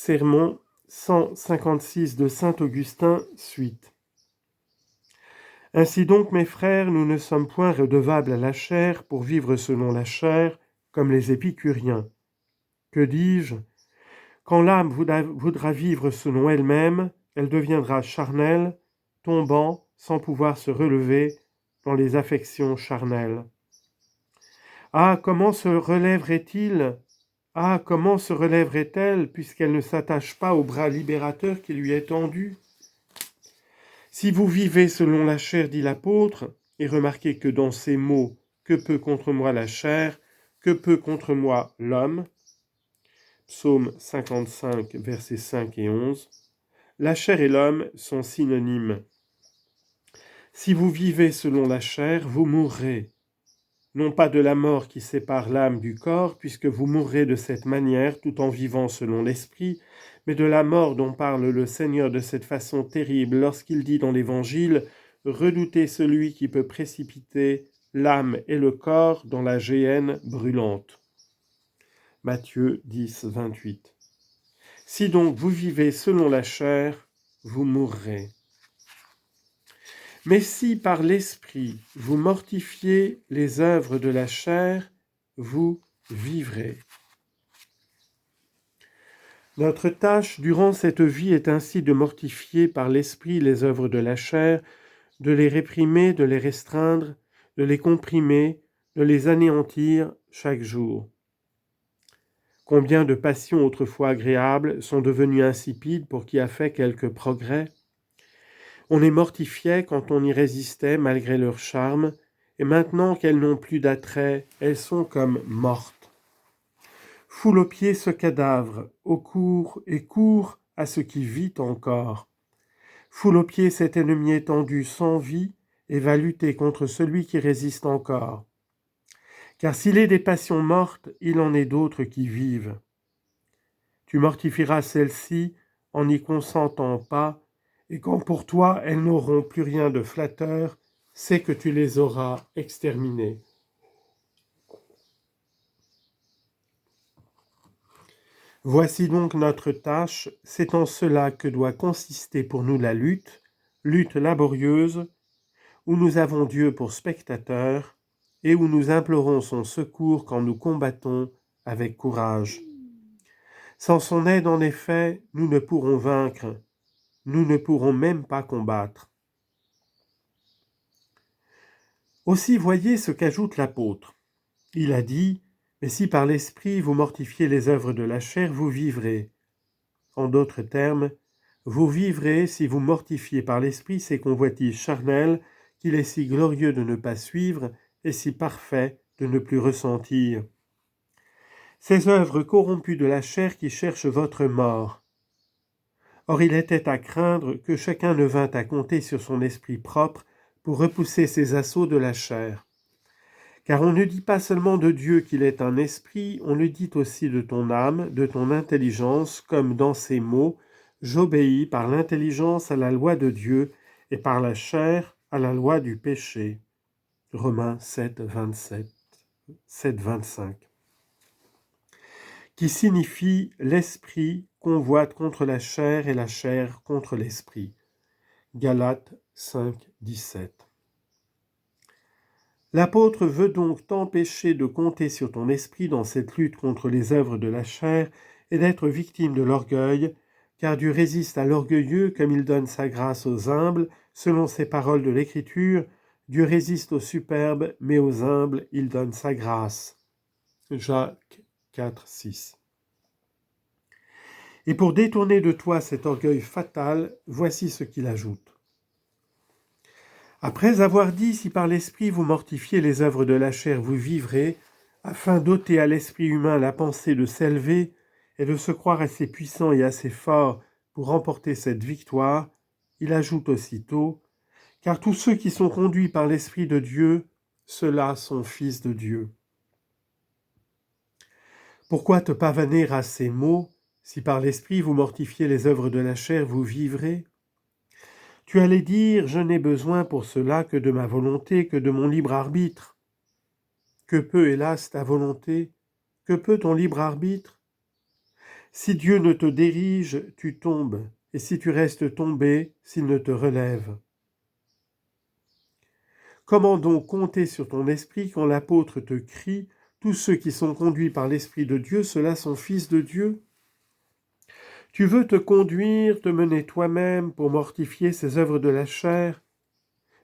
Sermon 156 de saint Augustin, suite. Ainsi donc, mes frères, nous ne sommes point redevables à la chair pour vivre selon la chair, comme les épicuriens. Que dis-je ? Quand l'âme voudra vivre selon elle-même, elle deviendra charnelle, tombant sans pouvoir se relever dans les affections charnelles. Ah, comment se relèverait-il ? Ah, comment se relèverait-elle puisqu'elle ne s'attache pas au bras libérateur qui lui est tendu ? Si vous vivez selon la chair, dit l'apôtre, et remarquez que dans ces mots, que peut contre moi la chair, que peut contre moi l'homme, Psaume 55, versets 5 et 11, la chair et l'homme sont synonymes. Si vous vivez selon la chair, vous mourrez. Non pas de la mort qui sépare l'âme du corps, puisque vous mourrez de cette manière tout en vivant selon l'esprit, mais de la mort dont parle le Seigneur de cette façon terrible lorsqu'il dit dans l'Évangile « Redoutez celui qui peut précipiter l'âme et le corps dans la géhenne brûlante ». Matthieu 10, 28. Si donc vous vivez selon la chair, vous mourrez. Mais si par l'esprit vous mortifiez les œuvres de la chair, vous vivrez. Notre tâche durant cette vie est ainsi de mortifier par l'esprit les œuvres de la chair, de les réprimer, de les restreindre, de les comprimer, de les anéantir chaque jour. Combien de passions autrefois agréables sont devenues insipides pour qui a fait quelques progrès ? On les mortifiait quand on y résistait malgré leur charme, et maintenant qu'elles n'ont plus d'attrait, elles sont comme mortes. Foule aux pieds ce cadavre, au cours et court à ce qui vit encore. Foule aux pieds cet ennemi étendu sans vie, et va lutter contre celui qui résiste encore. Car s'il est des passions mortes, il en est d'autres qui vivent. Tu mortifieras celles-ci en n'y consentant pas, et quand pour toi elles n'auront plus rien de flatteur, c'est que tu les auras exterminées. Voici donc notre tâche, c'est en cela que doit consister pour nous la lutte laborieuse, où nous avons Dieu pour spectateur, et où nous implorons son secours quand nous combattons avec courage. Sans son aide, en effet, nous ne pourrons vaincre, nous ne pourrons même pas combattre. Aussi voyez ce qu'ajoute l'apôtre. Il a dit « Mais si par l'esprit vous mortifiez les œuvres de la chair, vous vivrez. » En d'autres termes, vous vivrez si vous mortifiez par l'esprit ces convoitises charnelles qu'il est si glorieux de ne pas suivre et si parfait de ne plus ressentir. Ces œuvres corrompues de la chair qui cherchent votre mort. Or il était à craindre que chacun ne vînt à compter sur son esprit propre pour repousser ces assauts de la chair. Car on ne dit pas seulement de Dieu qu'il est un esprit, on le dit aussi de ton âme, de ton intelligence, comme dans ces mots « J'obéis par l'intelligence à la loi de Dieu et par la chair à la loi du péché » Romains 7, 25. Qui signifie « l'esprit convoite contre la chair et la chair contre l'esprit » Galates 5, 17. L'apôtre veut donc t'empêcher de compter sur ton esprit dans cette lutte contre les œuvres de la chair et d'être victime de l'orgueil, car Dieu résiste à l'orgueilleux comme il donne sa grâce aux humbles, selon ces paroles de l'Écriture, Dieu résiste aux superbes, mais aux humbles il donne sa grâce. Jacques 4, 6. Et pour détourner de toi cet orgueil fatal, voici ce qu'il ajoute. Après avoir dit « Si par l'esprit vous mortifiez les œuvres de la chair, vous vivrez », afin d'ôter à l'esprit humain la pensée de s'élever et de se croire assez puissant et assez fort pour remporter cette victoire, il ajoute aussitôt « Car tous ceux qui sont conduits par l'Esprit de Dieu, ceux-là sont fils de Dieu. » Pourquoi te pavaner à ces mots ? Si par l'esprit vous mortifiez les œuvres de la chair, vous vivrez. Tu allais dire, je n'ai besoin pour cela que de ma volonté, que de mon libre arbitre. Que peut, hélas, ta volonté ? Que peut ton libre arbitre ? Si Dieu ne te dirige, tu tombes, et si tu restes tombé, s'il ne te relève. Comment donc compter sur ton esprit quand l'apôtre te crie « Tous ceux qui sont conduits par l'Esprit de Dieu, ceux-là sont fils de Dieu » ? Tu veux te conduire, te mener toi-même pour mortifier ces œuvres de la chair,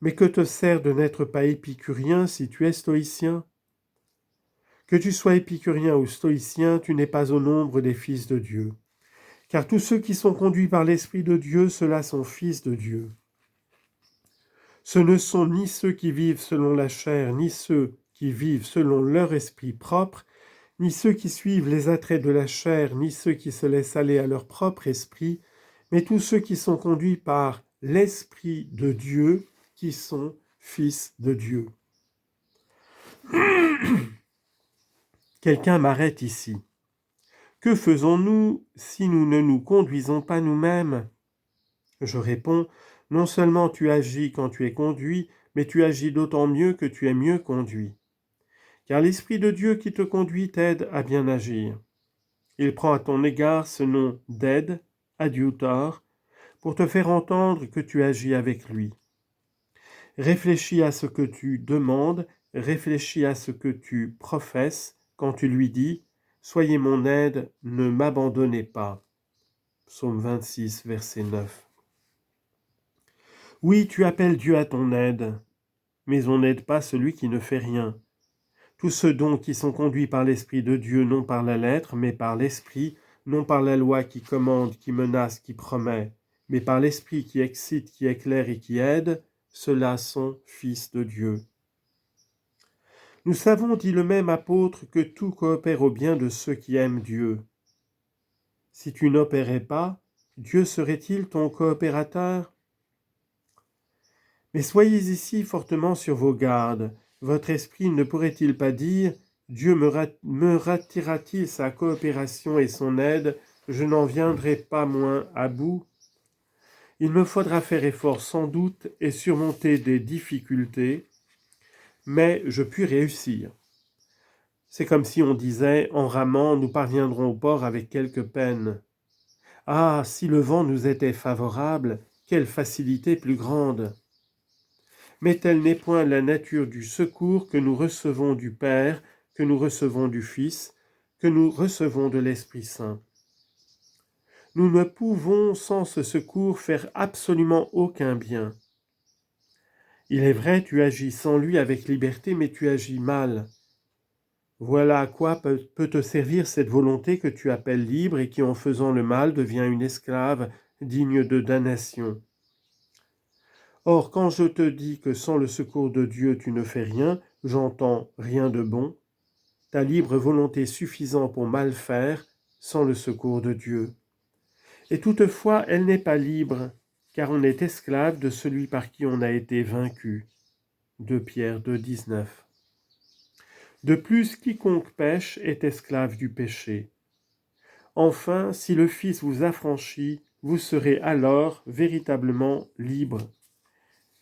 mais que te sert de n'être pas épicurien si tu es stoïcien ? Que tu sois épicurien ou stoïcien, tu n'es pas au nombre des fils de Dieu. Car tous ceux qui sont conduits par l'Esprit de Dieu, ceux-là sont fils de Dieu. Ce ne sont ni ceux qui vivent selon la chair, ni ceux qui vivent selon leur esprit propre, ni ceux qui suivent les attraits de la chair, ni ceux qui se laissent aller à leur propre esprit, mais tous ceux qui sont conduits par l'Esprit de Dieu, qui sont fils de Dieu. Quelqu'un m'arrête ici. Que faisons-nous si nous ne nous conduisons pas nous-mêmes ? Je réponds, non seulement tu agis quand tu es conduit, mais tu agis d'autant mieux que tu es mieux conduit. Car l'Esprit de Dieu qui te conduit t'aide à bien agir. Il prend à ton égard ce nom d'aide, adiutor, pour te faire entendre que tu agis avec lui. Réfléchis à ce que tu demandes, réfléchis à ce que tu professes quand tu lui dis « Soyez mon aide, ne m'abandonnez pas ». Psaume 26, verset 9. Oui, tu appelles Dieu à ton aide, mais on n'aide pas celui qui ne fait rien. Tous ceux donc qui sont conduits par l'Esprit de Dieu, non par la lettre, mais par l'Esprit, non par la loi qui commande, qui menace, qui promet, mais par l'Esprit qui excite, qui éclaire et qui aide, ceux-là sont fils de Dieu. Nous savons, dit le même apôtre, que tout coopère au bien de ceux qui aiment Dieu. Si tu n'opérais pas, Dieu serait-il ton coopérateur ? Mais soyez ici fortement sur vos gardes. Votre esprit ne pourrait-il pas dire « Dieu me retirera-t-il sa coopération et son aide ? Je n'en viendrai pas moins à bout. » Il me faudra faire effort sans doute et surmonter des difficultés, mais je puis réussir. C'est comme si on disait « En ramant, nous parviendrons au port avec quelques peines. » Ah, si le vent nous était favorable, quelle facilité plus grande ! Mais telle n'est point la nature du secours que nous recevons du Père, que nous recevons du Fils, que nous recevons de l'Esprit Saint. Nous ne pouvons sans ce secours faire absolument aucun bien. Il est vrai, tu agis sans lui avec liberté, mais tu agis mal. Voilà à quoi peut te servir cette volonté que tu appelles libre et qui, en faisant le mal, devient une esclave digne de damnation. Or, quand je te dis que sans le secours de Dieu tu ne fais rien, j'entends rien de bon, ta libre volonté suffisant pour mal faire sans le secours de Dieu. Et toutefois, elle n'est pas libre, car on est esclave de celui par qui on a été vaincu. 2 Pierre 2, 19. De plus, quiconque pêche est esclave du péché. Enfin, si le Fils vous affranchit, vous serez alors véritablement libre.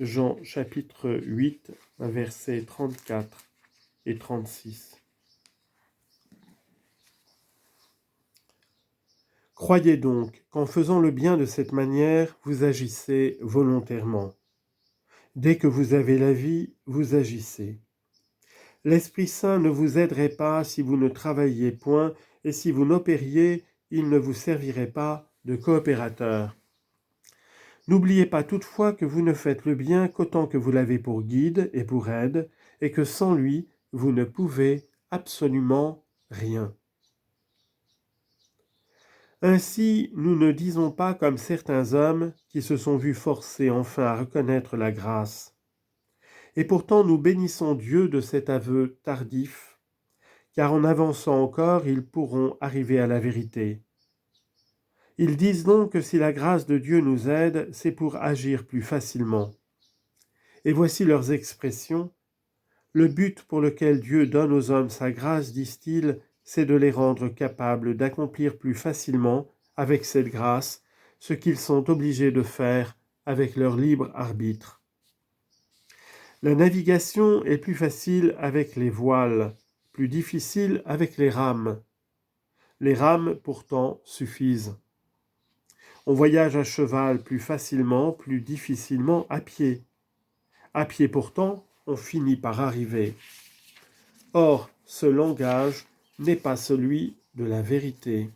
Jean chapitre 8, versets 34 et 36. Croyez donc qu'en faisant le bien de cette manière, vous agissez volontairement. Dès que vous avez la vie, vous agissez. L'Esprit Saint ne vous aiderait pas si vous ne travailliez point, et si vous n'opériez, il ne vous servirait pas de coopérateur. N'oubliez pas toutefois que vous ne faites le bien qu'autant que vous l'avez pour guide et pour aide, et que sans lui, vous ne pouvez absolument rien. Ainsi, nous ne disons pas comme certains hommes qui se sont vus forcés enfin à reconnaître la grâce. Et pourtant nous bénissons Dieu de cet aveu tardif, car en avançant encore, ils pourront arriver à la vérité. Ils disent donc que si la grâce de Dieu nous aide, c'est pour agir plus facilement. Et voici leurs expressions. Le but pour lequel Dieu donne aux hommes sa grâce, disent-ils, c'est de les rendre capables d'accomplir plus facilement, avec cette grâce, ce qu'ils sont obligés de faire avec leur libre arbitre. La navigation est plus facile avec les voiles, plus difficile avec les rames. Les rames, pourtant, suffisent. On voyage à cheval plus facilement, plus difficilement à pied. À pied pourtant, on finit par arriver. Or, ce langage n'est pas celui de la vérité.